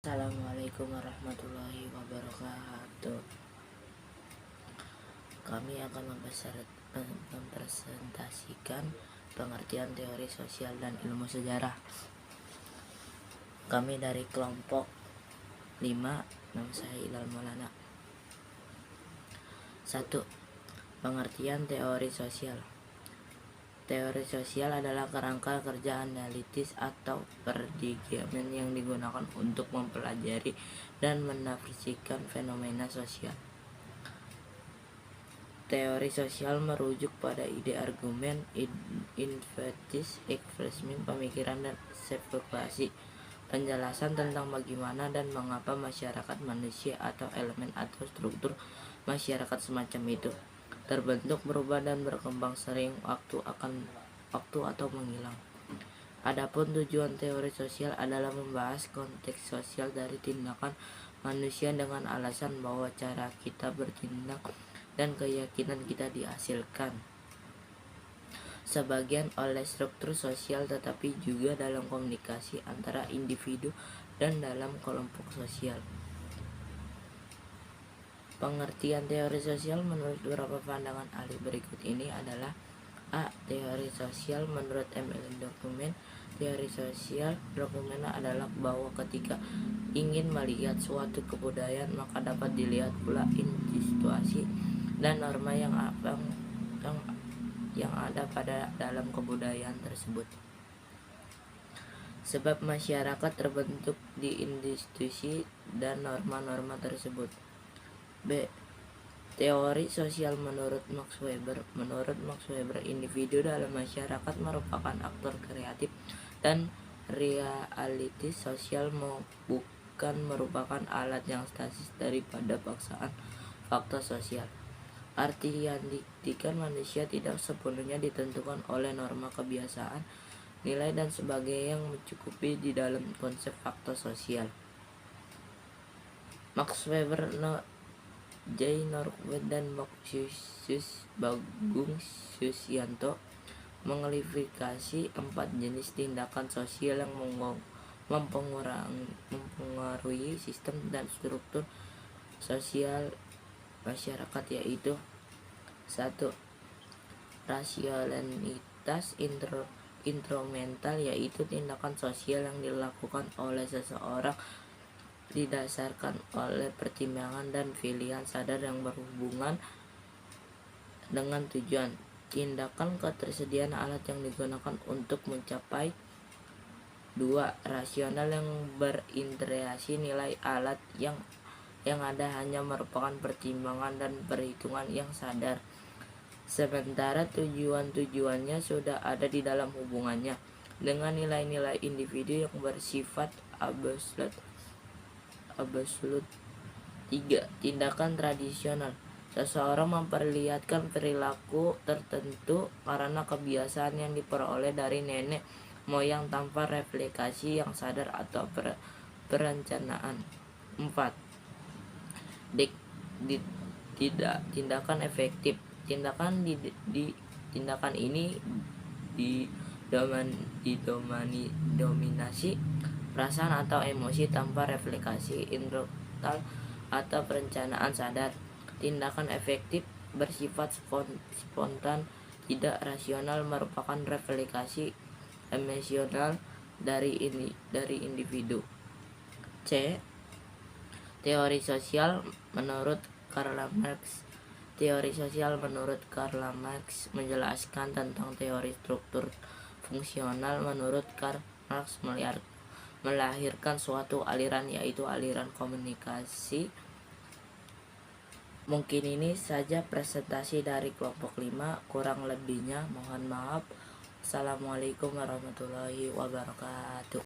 Assalamualaikum warahmatullahi wabarakatuh. Kami akan mempresentasikan pengertian teori sosial dan ilmu sejarah. Kami dari kelompok 5, nama saya Ilal Maulana. 1. Pengertian teori sosial. Teori sosial adalah kerangka kerja analitis atau paradigma yang digunakan untuk mempelajari dan menafsirkan fenomena sosial. Teori sosial merujuk pada ide, argumen, intuitif, ekspresi, pemikiran, dan spekulasi, penjelasan tentang bagaimana dan mengapa masyarakat manusia atau elemen atau struktur masyarakat semacam itu terbentuk, berubah, dan berkembang sering waktu atau menghilang. Adapun tujuan teori sosial adalah membahas konteks sosial dari tindakan manusia dengan alasan bahwa cara kita bertindak dan keyakinan kita dihasilkan sebagian oleh struktur sosial, tetapi juga dalam komunikasi antara individu dan dalam kelompok sosial. Pengertian teori sosial menurut beberapa pandangan ahli berikut ini adalah: A. Teori sosial menurut Emile Durkheim. Teori sosial Durkheim adalah bahwa ketika ingin melihat suatu kebudayaan, maka dapat dilihat pula institusi dan norma yang ada pada dalam kebudayaan tersebut. Sebab masyarakat terbentuk di institusi dan norma-norma tersebut. B. Teori sosial menurut Max Weber. Menurut Max Weber, individu dalam masyarakat merupakan aktor kreatif dan realitis sosial, bukan merupakan alat yang statis daripada paksaan fakta sosial. Arti yang diktikan manusia tidak sepenuhnya ditentukan oleh norma kebiasaan, nilai, dan sebagainya yang mencukupi di dalam konsep fakta sosial. Max Weber, J. Northwood, dan Bagong Susyanto mengklasifikasi 4 jenis tindakan sosial yang mempengaruhi sistem dan struktur sosial masyarakat, yaitu 1. Rasionalitas instrumental, yaitu tindakan sosial yang dilakukan oleh seseorang didasarkan oleh pertimbangan dan pilihan sadar yang berhubungan dengan tujuan. Tindakan ketersediaan alat yang digunakan untuk mencapai. 2. Rasional, yang berinteraksi nilai alat yang ada hanya merupakan pertimbangan dan perhitungan yang sadar, sementara tujuannya sudah ada di dalam hubungannya dengan nilai-nilai individu yang bersifat absolut. 3. Tindakan tradisional, seseorang memperlihatkan perilaku tertentu karena kebiasaan yang diperoleh dari nenek moyang tanpa refleksi yang sadar atau perencanaan. 4. Tindakan efektif, tindakan ini didominasi perasaan atau emosi tanpa refleksi intelektual atau perencanaan sadar. Tindakan efektif bersifat spontan, tidak rasional, merupakan refleksi emosional dari individu. C. Teori sosial menurut Karl Marx. Teori sosial menurut Karl Marx menjelaskan tentang teori struktur fungsional. Menurut Karl Marx melahirkan suatu aliran, yaitu aliran komunikasi. Mungkin ini saja presentasi dari kelompok 5, kurang lebihnya mohon maaf. Assalamualaikum warahmatullahi wabarakatuh.